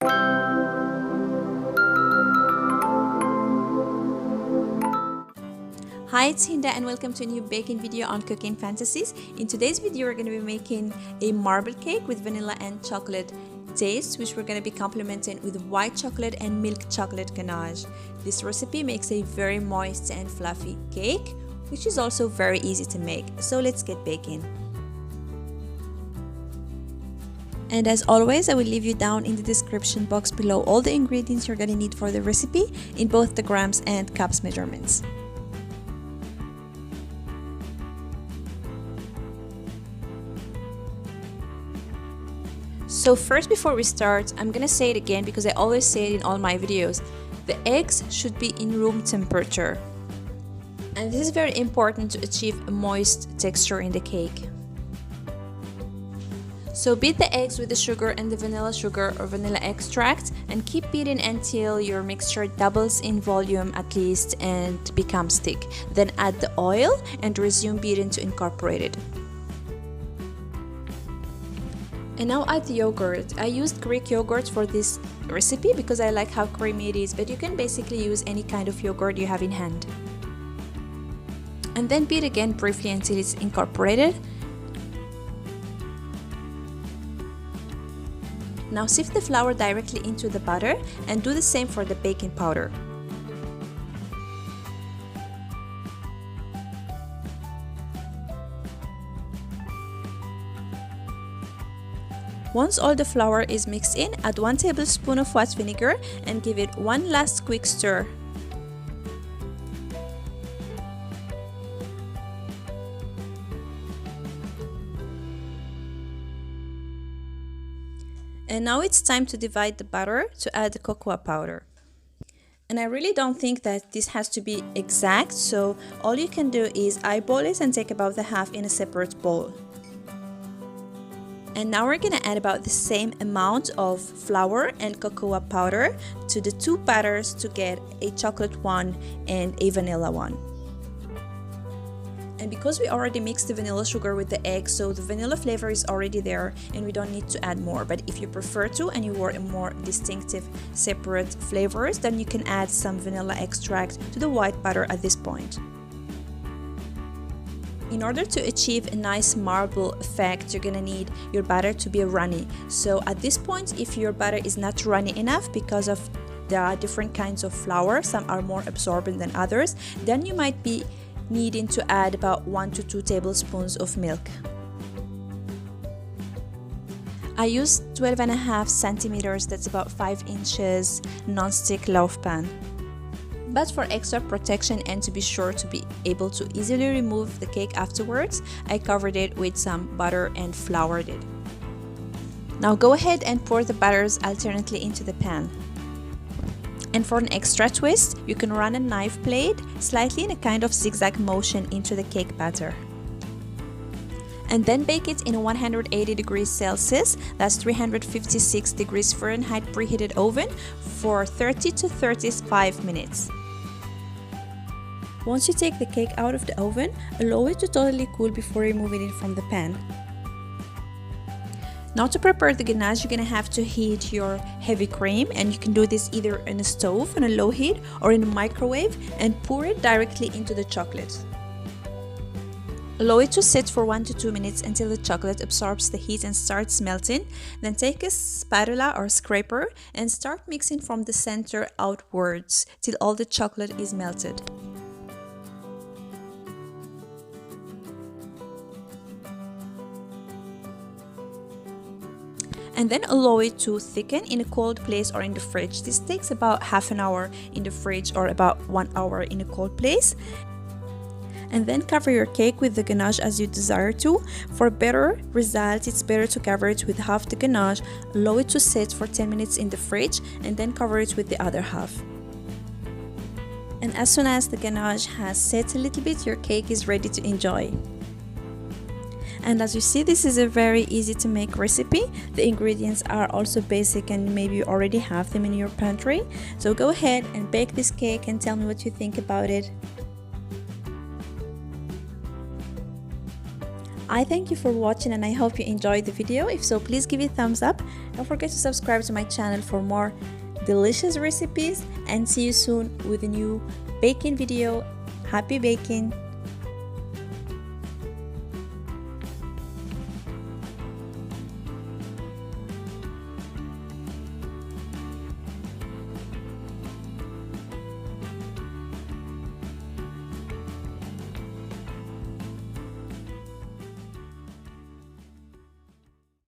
Hi, it's Hinda and welcome to a new baking video on Cooking Fantasies. In today's video, we're going to be making a marble cake with vanilla and chocolate taste, which we're going to be complementing with white chocolate and milk chocolate ganache. This recipe makes a very moist and fluffy cake, which is also very easy to make. So let's get baking. And as always, I will leave you down in the description box below all the ingredients you're going to need for the recipe in both the grams and cups measurements. So first, before we start, I'm gonna say it again because I always say it in all my videos. The eggs should be in room temperature. And this is very important to achieve a moist texture in the cake. So beat the eggs with the sugar and the vanilla sugar or vanilla extract and keep beating until your mixture doubles in volume at least and becomes thick. Then add the oil and resume beating to incorporate it. And now add the yogurt. I used Greek yogurt for this recipe because I like how creamy it is, but you can basically use any kind of yogurt you have in hand. And then beat again briefly until it's incorporated. Now sift the flour directly into the butter and do the same for the baking powder. Once all the flour is mixed in, add 1 tablespoon of white vinegar and give it one last quick stir. And now it's time to divide the butter to add the cocoa powder. And I really don't think that this has to be exact, so all you can do is eyeball it and take about the half in a separate bowl. And now we're gonna add about the same amount of flour and cocoa powder to the two batters to get a chocolate one and a vanilla one. And because we already mixed the vanilla sugar with the egg, so the vanilla flavor is already there and we don't need to add more. But if you prefer to and you want a more distinctive separate flavors, then you can add some vanilla extract to the white butter at this point. In order to achieve a nice marble effect, you're gonna need your batter to be runny. So at this point, if your batter is not runny enough because of there are different kinds of flour, some are more absorbent than others, then you might be needing to add about 1 to 2 tablespoons of milk. I used 12.5 centimeters, that's about 5 inches, non-stick loaf pan. But for extra protection and to be sure to be able to easily remove the cake afterwards, I covered it with some butter and floured it. Now go ahead and pour the batters alternately into the pan. And for an extra twist, you can run a knife blade slightly in a kind of zigzag motion into the cake batter. And then bake it in a 180 degrees Celsius, that's 356 degrees Fahrenheit preheated oven for 30 to 35 minutes. Once you take the cake out of the oven, allow it to totally cool before removing it from the pan. Now to prepare the ganache, you're gonna have to heat your heavy cream, and you can do this either in a stove on a low heat or in a microwave and pour it directly into the chocolate. Allow it to sit for 1 to 2 minutes until the chocolate absorbs the heat and starts melting. Then take a spatula or scraper and start mixing from the center outwards till all the chocolate is melted. And then allow it to thicken in a cold place or in the fridge. This takes about half an hour in the fridge or about 1 hour in a cold place. And then cover your cake with the ganache as you desire to. For better results, it's better to cover it with half the ganache, allow it to sit for 10 minutes in the fridge, and then cover it with the other half. And as soon as the ganache has set a little bit, your cake is ready to enjoy. And as you see, this is a very easy to make recipe. The ingredients are also basic and maybe you already have them in your pantry. So go ahead and bake this cake and tell me what you think about it. I thank you for watching and I hope you enjoyed the video. If so, please give it a thumbs up. Don't forget to subscribe to my channel for more delicious recipes, and see you soon with a new baking video. Happy baking!